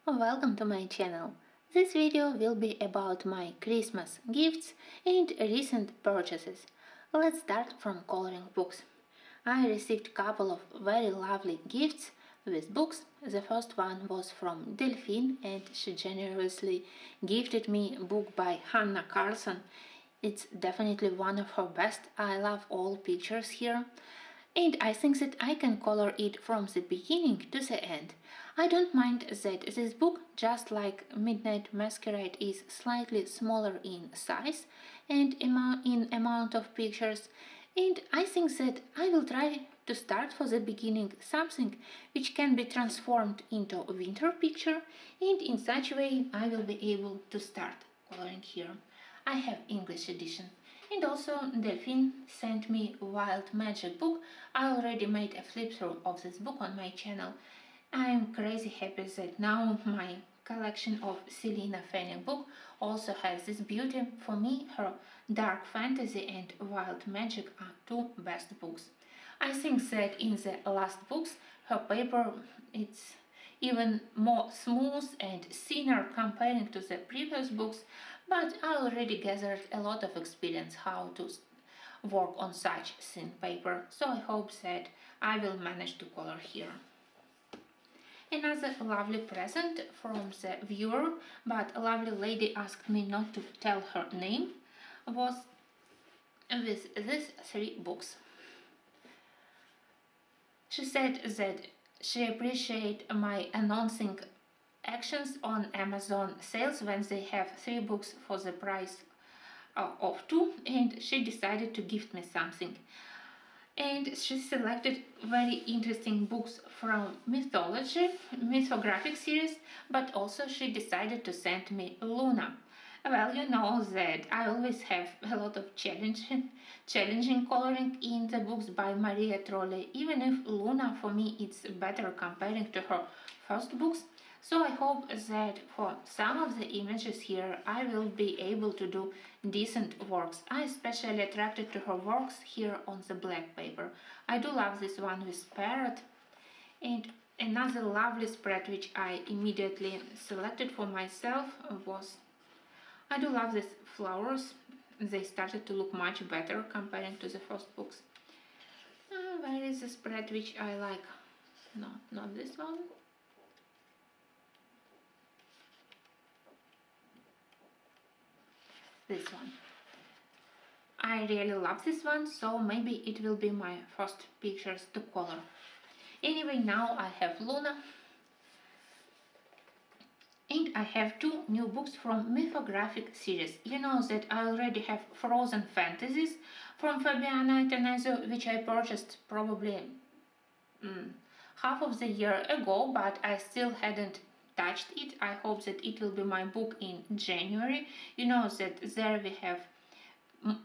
Welcome to my channel. This video will be about my Christmas gifts and recent purchases. Let's start from coloring books. I received a couple of very lovely gifts with books. The first one was from Delphine and she generously gifted me a book by Hannah Carson. It's definitely one of her best. I love all pictures here. And I think that I can color it from the beginning to the end. I don't mind that this book, just like Midnight Masquerade, is slightly smaller in size and in amount of pictures, and I think that I will try to start for the beginning something which can be transformed into a winter picture, and in such way I will be able to start coloring here. I have English edition. And also Delphine sent me Wild Magic book. I already made a flip through of this book on my channel. I am crazy happy that now my collection of Selena Fanning book also has this beauty. For me, her Dark Fantasy and Wild Magic are two best books. I think that in the last books her paper it's even more smooth and thinner comparing to the previous books, but I already gathered a lot of experience how to work on such thin paper, so I hope that I will manage to color here. Another lovely present from the viewer, but a lovely lady asked me not to tell her name, was with these three books. She said that she appreciates my announcing actions on Amazon sales when they have three books for the price of two, and she decided to gift me something. And she selected very interesting books from mythographic series, but also she decided to send me Luna. Well, you know that I always have a lot of challenging coloring in the books by Maria Trolle, even if Luna for me it's better comparing to her first books. So I hope that for some of the images here I will be able to do decent works. I especially attracted to her works here on the black paper. I do love this one with parrot, and another lovely spread which I immediately selected for myself was, I do love these flowers. They started to look much better comparing to the first books. Where is the spread which I like? No, not this one. This one. I really love this one, so maybe it will be my first pictures to color. Anyway, now I have Luna. And I have two new books from mythographic series. You know that I already have Frozen Fantasies from Fabiana Atanasio, which I purchased probably half of the year ago, but I still hadn't touched it. I hope that it will be my book in January. You know that there we have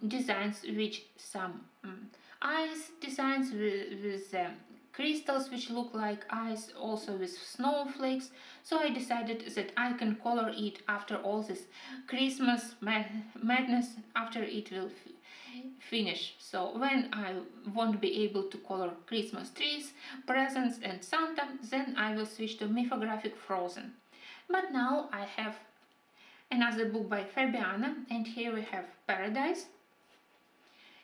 designs which some eyes designs with crystals which look like eyes, also with snowflakes. So I decided that I can color it after all this Christmas madness, after it will finish. So when I won't be able to color Christmas trees, presents and Santa, then I will switch to mythographic Frozen. But now I have another book by Fabiana, and here we have Paradise.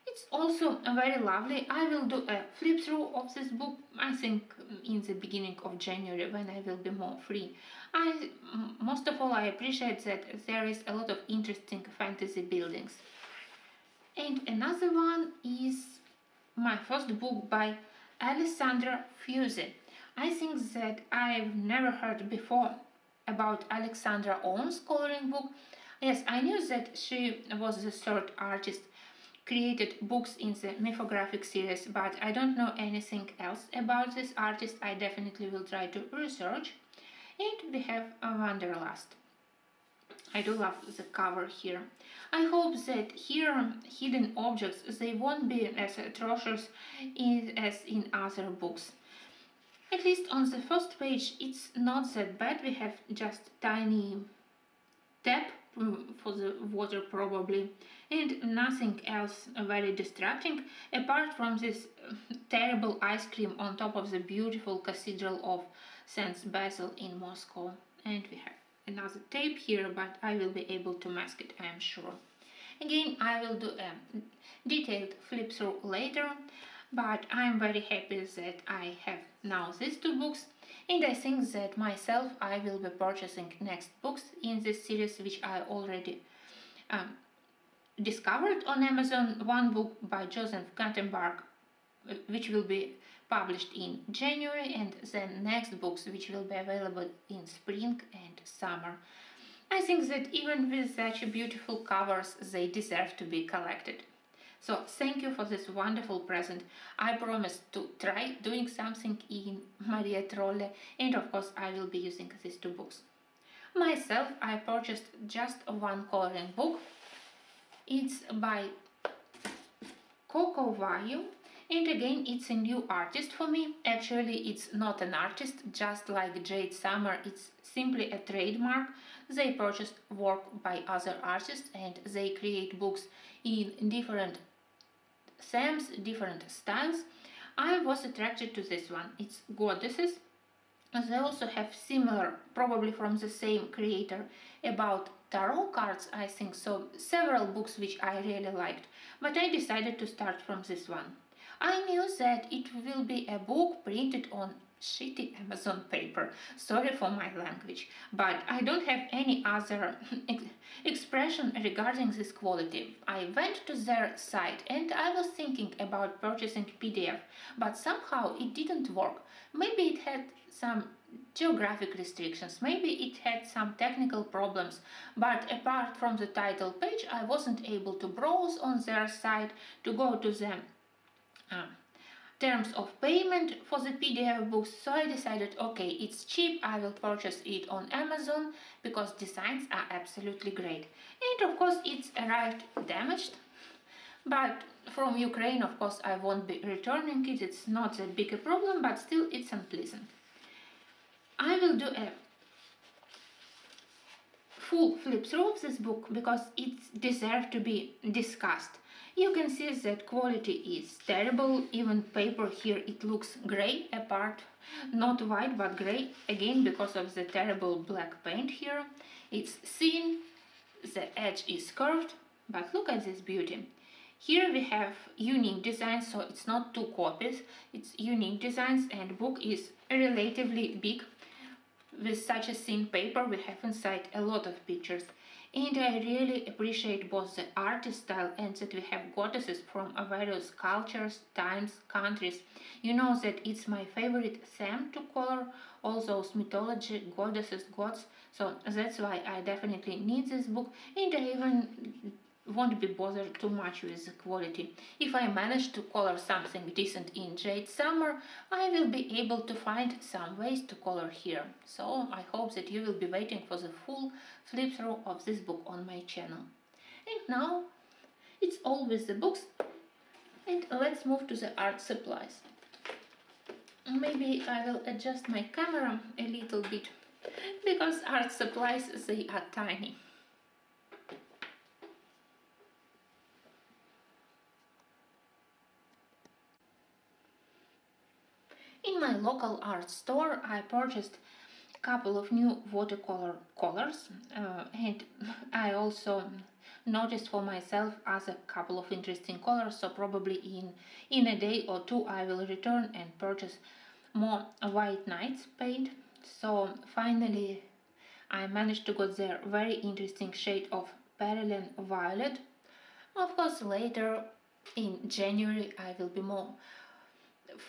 It's also very lovely. I will do a flip through of this book, I think in the beginning of January when I will be more free. Most of all I appreciate that there is a lot of interesting fantasy buildings. And another one is my first book by Alessandra Fuse. I think that I've never heard before about Alexandra Owen's coloring book. Yes, I knew that she was the third artist created books in the mythographic series, but I don't know anything else about this artist. I definitely will try to research. And we have a Wanderlust. I do love the cover here. I hope that here hidden objects, they won't be as atrocious as in other books. At least on the first page it's not that bad. We have just tiny tap for the water probably, and nothing else very distracting apart from this terrible ice cream on top of the beautiful cathedral of Saint Basil in Moscow. and we have another tape here, but I will be able to mask it, I am sure. Again, I will do a detailed flip through later, but I'm very happy that I have now these two books, and I think that myself I will be purchasing next books in this series, which I already discovered on Amazon. One book by Joseph Gutenberg, which will be published in January, and then next books which will be available in spring and summer. I think that even with such beautiful covers, they deserve to be collected. So thank you for this wonderful present. I promise to try doing something in Maria Trolle, and of course I will be using these two books. Myself, I purchased just one coloring book. It's by Kolorowanka, and again it's a new artist for me. Actually, it's not an artist, just like Jade Summer, it's simply a trademark. They purchased work by other artists and they create books in different themes, different styles. I was attracted to this one. It's Goddesses. They also have similar, probably from the same creator, about tarot cards, I think so. Several books which I really liked, but I decided to start from this one. I knew that it will be a book printed on shitty Amazon paper. Sorry for my language, but I don't have any other expression regarding this quality. I went to their site and I was thinking about purchasing PDF, but somehow it didn't work. Maybe it had some geographic restrictions, maybe it had some technical problems, but apart from the title page, I wasn't able to browse on their site to go to the terms of payment for the PDF books, so I decided, okay, it's cheap, I will purchase it on Amazon because designs are absolutely great. And of course it's arrived damaged, but from Ukraine, of course, I won't be returning it. It's not that big a problem, but still it's unpleasant. I will do a full flip through of this book because it deserves to be discussed. You can see that quality is terrible. Even paper here, it looks gray, apart, not white but gray, again because of the terrible black paint here. It's thin, the edge is curved, but look at this beauty. Here we have unique designs, so it's not two copies, it's unique designs, and book is relatively big. With such a thin paper, we have inside a lot of pictures. And I really appreciate both the artist style and that we have goddesses from various cultures, times, countries. You know that it's my favorite theme to color, all those mythology, goddesses, gods. So that's why I definitely need this book, and I even won't be bothered too much with the quality. If I manage to color something decent in Jade Summer, I will be able to find some ways to color here. So I hope that you will be waiting for the full flip through of this book on my channel. And now it's all with the books, and let's move to the art supplies. Maybe I will adjust my camera a little bit because art supplies, they are tiny. In my local art store, I purchased a couple of new watercolor colors, and I also noticed for myself as a couple of interesting colors, so probably in a day or two I will return and purchase more White Nights paint. So finally I managed to get their very interesting shade of Perylene Violet. Of course later in January I will be more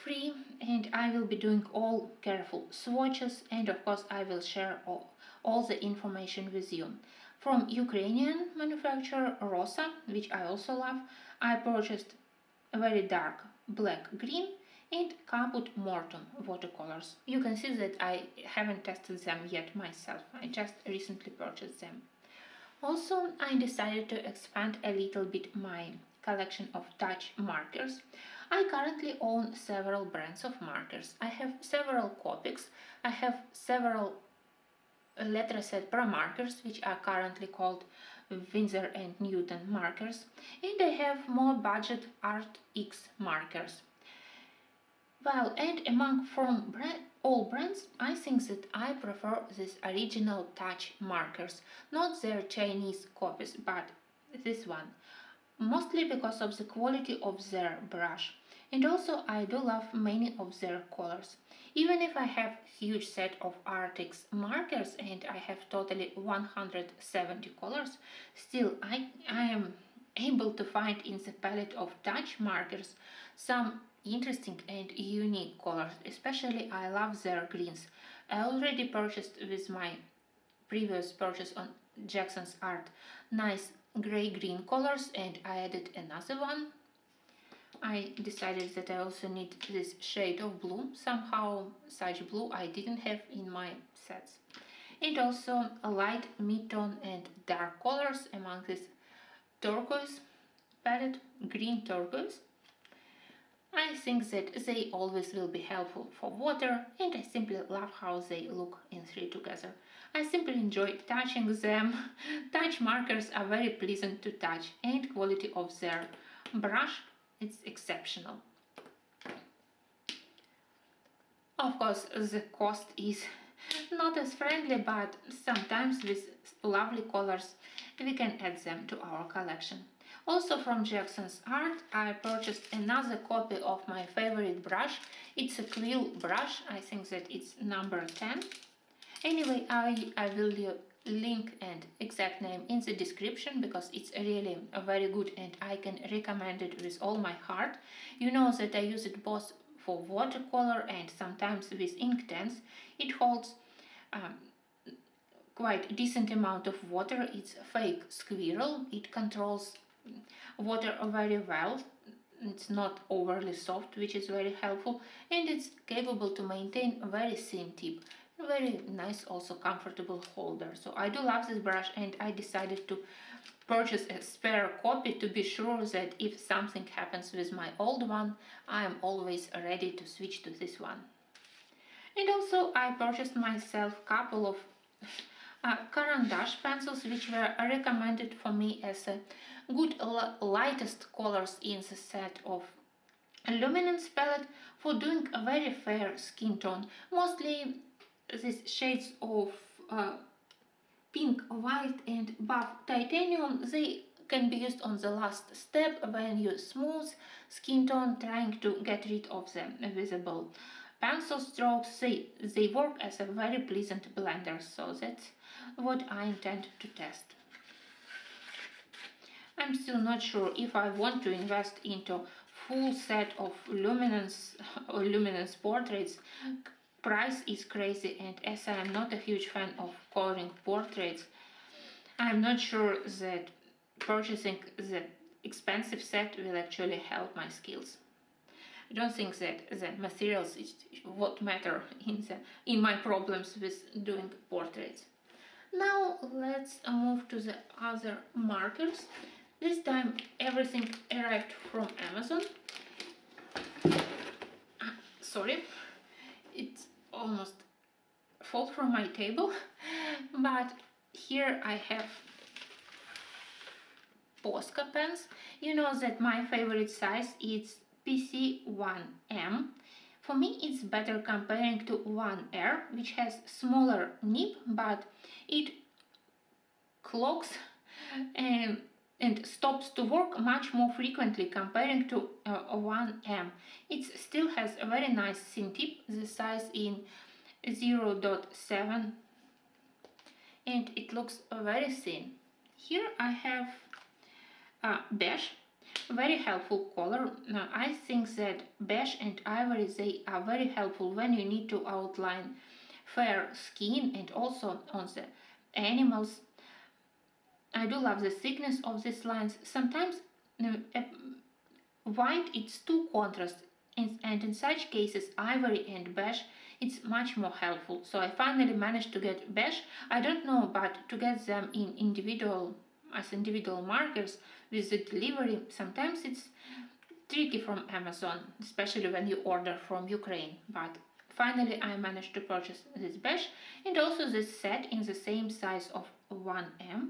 free and I will be doing all careful swatches, and of course I will share all the information with you. From Ukrainian manufacturer Rosa, which I also love, I purchased a very dark black green and Caput Morton watercolors. You can see that I haven't tested them yet myself, I just recently purchased them. Also, I decided to expand a little bit my collection of touch markers. I currently own several brands of markers. I have several Copics, I have several Letraset Pro markers, which are currently called Winsor and Newton markers, and I have more budget Art X markers. Well, and among from all brands, I think that I prefer these original touch markers, not their Chinese copies, but this one, mostly because of the quality of their brush. And also I do love many of their colors. Even if I have huge set of Artix markers and I have totally 170 colors, still I am able to find in the palette of touch markers some interesting and unique colors. Especially I love their greens. I already purchased with my previous purchase on Jackson's Art nice gray-green colors, and I added another one. I decided that I also need this shade of blue. Somehow such blue I didn't have in my sets. And also a light mid-tone and dark colors among this turquoise palette, green turquoise. I think that they always will be helpful for water, and I simply love how they look in three together. I simply enjoy touching them. Touch markers are very pleasant to touch, and quality of their brush is exceptional. Of course, the cost is not as friendly, but sometimes with lovely colors we can add them to our collection. Also from Jackson's Art, I purchased another copy of my favorite brush. It's a quill brush. I think that it's number 10. Anyway, I will link and exact name in the description because it's really very good and I can recommend it with all my heart. You know that I use it both for watercolor and sometimes with ink tents. It holds quite decent amount of water. It's a fake squirrel. It controls water very well. It's not overly soft, which is very helpful, and it's capable to maintain a very thin tip. Very nice, also comfortable holder. So I do love this brush, and I decided to purchase a spare copy to be sure that if something happens with my old one, I am always ready to switch to this one. And also I purchased myself a couple of Caran d'Ache pencils, which were recommended for me as a good lightest colors in the set of luminance palette for doing a very fair skin tone. Mostly these shades of pink, white and buff titanium, they can be used on the last step when you smooth skin tone, trying to get rid of the visible pencil strokes. They work as a very pleasant blender, so that's what I intend to test. I'm still not sure if I want to invest into full set of luminance or luminance portraits. Price is crazy, and as I am not a huge fan of coloring portraits, I'm not sure that purchasing the expensive set will actually help my skills. I don't think that the materials is what matter in my problems with doing portraits. Now let's move to the other markers. This time everything arrived from Amazon. Sorry, it's almost fall from my table, but here I have Posca pens. You know that my favorite size is PC1M. For me it's better comparing to 1R, which has smaller nib, but it clogs and stops to work much more frequently comparing to 1M. It still has a very nice thin tip, the size in 0.7, and it looks very thin. Here I have beige, very helpful color. Now, I think that beige and ivory, they are very helpful when you need to outline fair skin and also on the animals. I do love the thickness of these lines. Sometimes white it's too contrast, and in such cases ivory and beige it's much more helpful. So I finally managed to get beige. I don't know, but to get them in individual markers with the delivery, sometimes it's tricky from Amazon, especially when you order from Ukraine. But finally I managed to purchase this beige and also this set in the same size of 1M.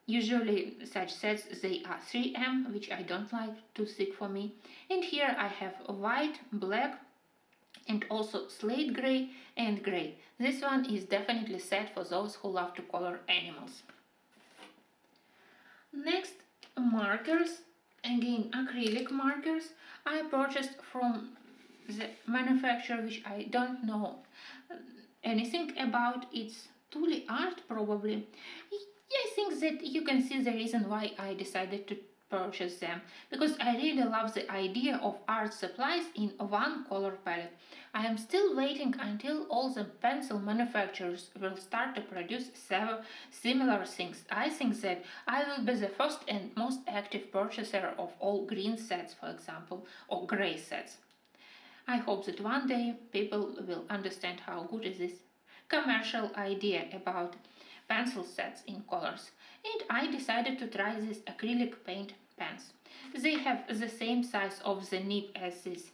Usually such sets they are 3M, which I don't like, too thick for me. And here I have white, black and also slate gray and gray. This one is definitely set for those who love to color animals. Next, markers. Again, acrylic markers. I purchased from the manufacturer which I don't know anything about. It's Tuli Art probably. I think that you can see the reason why I decided to purchase them, because I really love the idea of art supplies in one color palette. I am still waiting until all the pencil manufacturers will start to produce several similar things. I think that I will be the first and most active purchaser of all green sets, for example, or gray sets. I hope that one day people will understand how good is this commercial idea about pencil sets in colors. And I decided to try these acrylic paint pens. They have the same size of the nib as this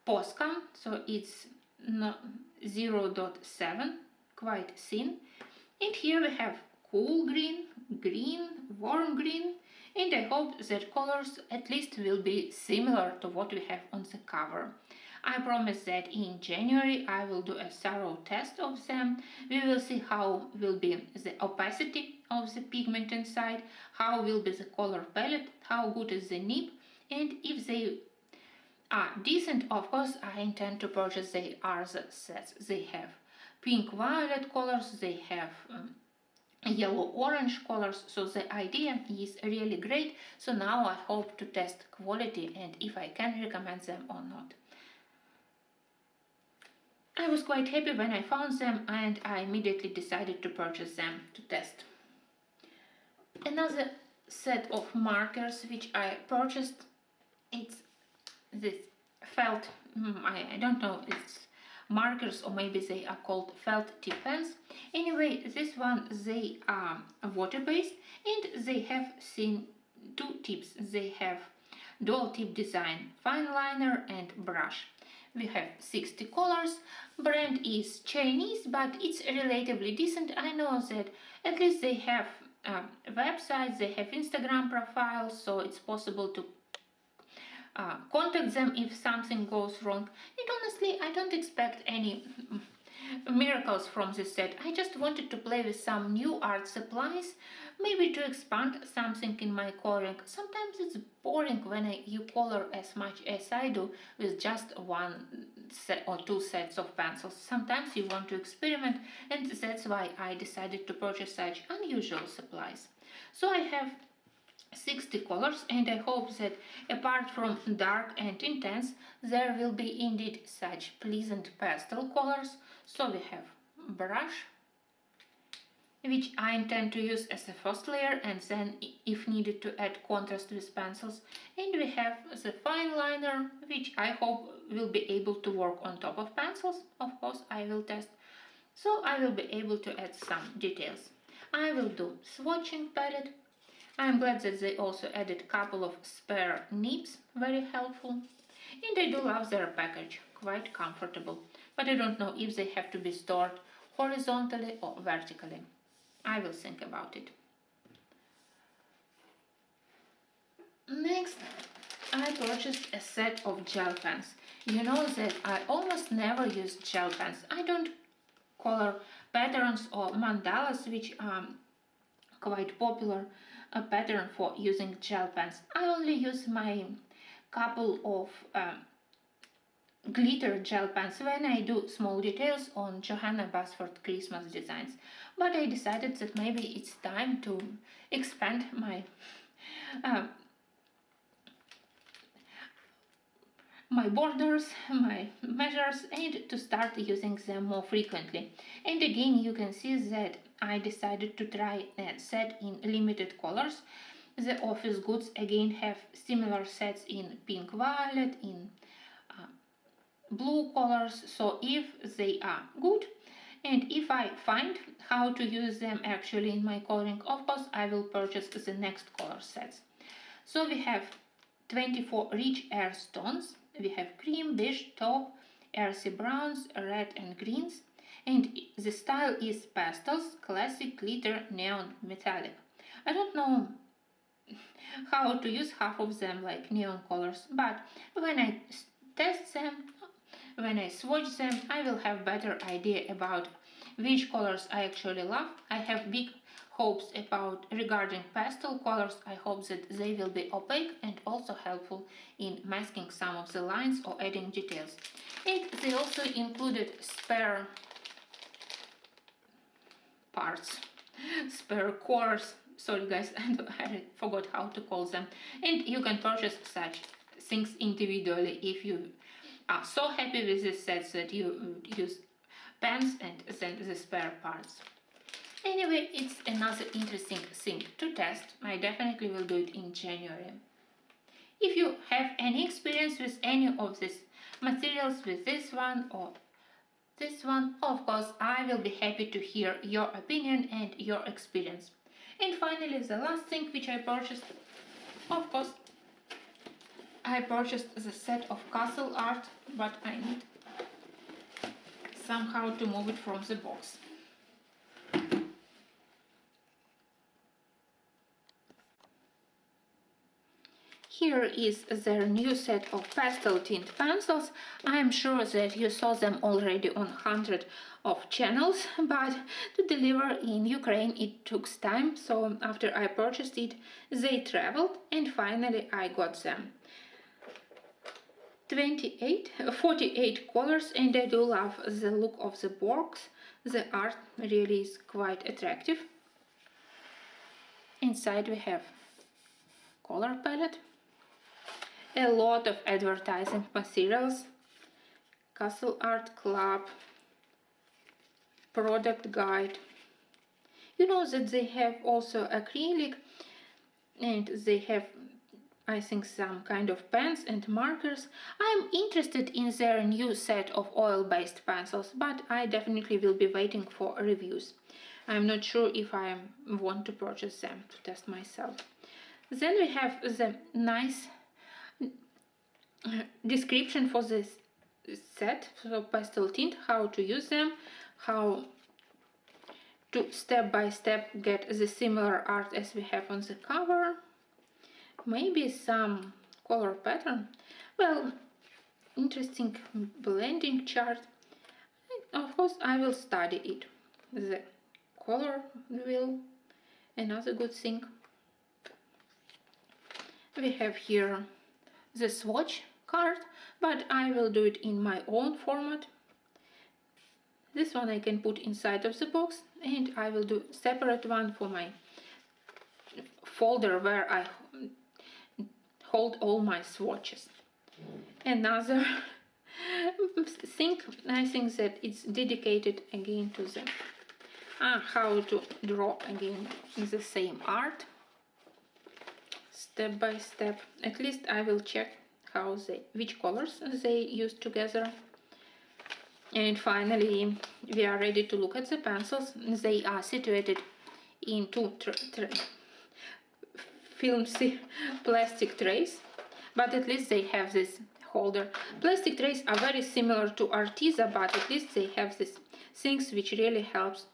Posca, so it's 0.7, quite thin. And here we have cool green, green, warm green, and I hope that colors at least will be similar to what we have on the cover. I promise that in January I will do a thorough test of them. We will see how will be the opacity of the pigment inside, how will be the color palette, how good is the nib, and if they are decent, of course I intend to purchase the other sets. They have pink-violet colors, they have yellow-orange colors, so the idea is really great. So now I hope to test quality and if I can recommend them or not. I was quite happy when I found them and I immediately decided to purchase them to test. Another set of markers which I purchased, it's this felt, I don't know, it's markers or maybe they are called felt tip pens. Anyway, this one, they are water-based and they have seen two tips. They have dual tip design, fine liner and brush. We have 60 colors. Brand is Chinese, but it's relatively decent. I know that at least they have websites, they have Instagram profiles, so it's possible to contact them if something goes wrong. And honestly, I don't expect any miracles from this set. I just wanted to play with some new art supplies, maybe to expand something in my coloring. Sometimes it's boring when you color as much as I do with just one set or two sets of pencils. Sometimes you want to experiment, and that's why I decided to purchase such unusual supplies. So I have 60 colors and I hope that apart from dark and intense, there will be indeed such pleasant pastel colors. So we have brush, which I intend to use as a first layer and then if needed to add contrast with pencils. And we have the fine liner, which I hope will be able to work on top of pencils. Of course, I will test. So I will be able to add some details. I will do swatching palette. I'm glad that they also added a couple of spare nibs, very helpful. And I do love their package, quite comfortable. But I don't know if they have to be stored horizontally or vertically. I will think about it. Next, I purchased a set of gel pens. You know that I almost never use gel pens. I don't color patterns or mandalas, which are quite popular pattern for using gel pens. I only use my couple of glitter gel pens when I do small details on Johanna Basford Christmas designs. But I decided that maybe it's time to expand my my borders, my measures, and to start using them more frequently. And again, you can see that I decided to try a set in limited colors. The office goods again have similar sets in pink violet, in blue colors, so if they are good and if I find how to use them actually in my coloring, of course I will purchase the next color sets. So we have 24 rich earth tones. We have cream, beige, taupe, earthy browns, red and greens. And the style is pastels, classic, glitter, neon, metallic. I don't know how to use half of them like neon colors, but when I test them, when I swatch them, I will have better idea about which colors I actually love. I have big hopes regarding pastel colors. I hope that they will be opaque and also helpful in masking some of the lines or adding details. And they also included spare parts, spare cores. Sorry guys, I forgot how to call them. And you can purchase such things individually if you are so happy with this set that you use pens and then the spare parts. Anyway, it's another interesting thing to test. I definitely will do it in January. If you have any experience with any of these materials, with this one or this one, of course, I will be happy to hear your opinion and your experience. And finally, the last thing which I purchased, of course, I purchased the set of castle art, but I need somehow to move it from the box. Here is their new set of pastel tint pencils. I am sure that you saw them already on hundreds of channels, but to deliver in Ukraine it took time, so after I purchased it, they traveled and finally I got them. 48 colors, and I do love the look of the box. The art really is quite attractive. Inside we have color palette, a lot of advertising materials, Castle Art Club, product guide. You know that they have also acrylic, and they have, I think, some kind of pens and markers. I am interested in their new set of oil-based pencils, but I definitely will be waiting for reviews. I'm not sure if I want to purchase them to test myself. Then we have the nice description for this set, so pastel tint, how to use them, how to step by step get the similar art as we have on the cover, maybe some color pattern, well, interesting blending chart. Of course I will study it. The color wheel, another good thing. We have here the swatch card, but I will do it in my own format. This one I can put inside of the box, and I will do separate one for my folder where I hold all my swatches. Another thing, I think that it's dedicated again to the how to draw again the same art step by step. At least I will check which colors they use together. And finally we are ready to look at the pencils. They are situated in two filmy plastic trays, but at least they have this holder. Plastic trays are very similar to Arteza, but at least they have these things which really helps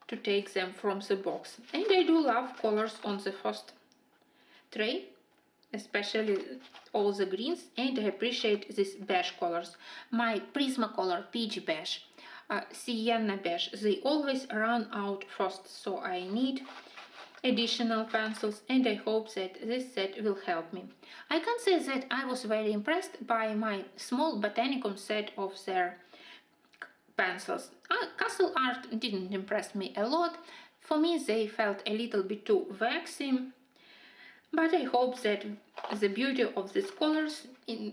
to take them from the box. And I do love colors on the first tray, especially all the greens, and I appreciate these beige colors. My Prismacolor peach beige, sienna beige, they always run out first, so I need additional pencils, and I hope that this set will help me. I can say that I was very impressed by my small botanicum set of their pencils. Castle Art didn't impress me a lot. For me they felt a little bit too waxy, but I hope that the beauty of these colors, it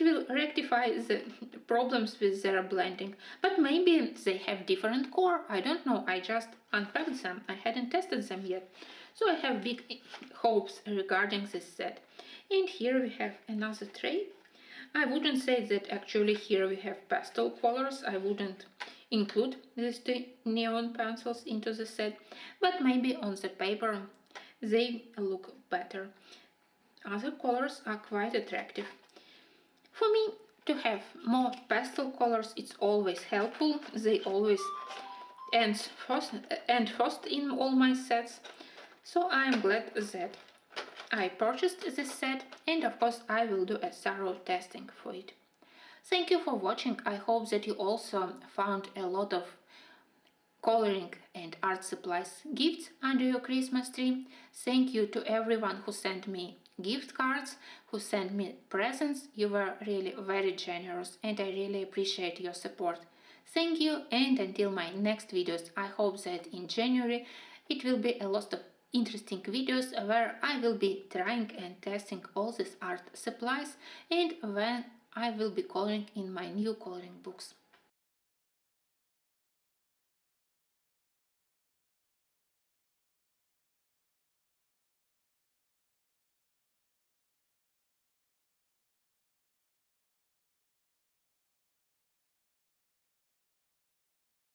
will rectify the problems with their blending. But maybe they have different core, I don't know, I just unpacked them, I hadn't tested them yet. So I have big hopes regarding this set. And here we have another tray. I wouldn't say that actually here we have pastel colors, I wouldn't include these two neon pencils into the set, but maybe on the paper they look better. Other colors are quite attractive. For me, to have more pastel colors, it's always helpful. They always end first in all my sets, so I'm glad that I purchased this set, and of course I will do a thorough testing for it. Thank you for watching. I hope that you also found a lot of coloring and art supplies gifts under your Christmas tree. Thank you to everyone who sent me gift cards, who sent me presents. You were really very generous and I really appreciate your support. Thank you, and until my next videos, I hope that in January it will be a lot of interesting videos where I will be trying and testing all these art supplies and when I will be coloring in my new coloring books.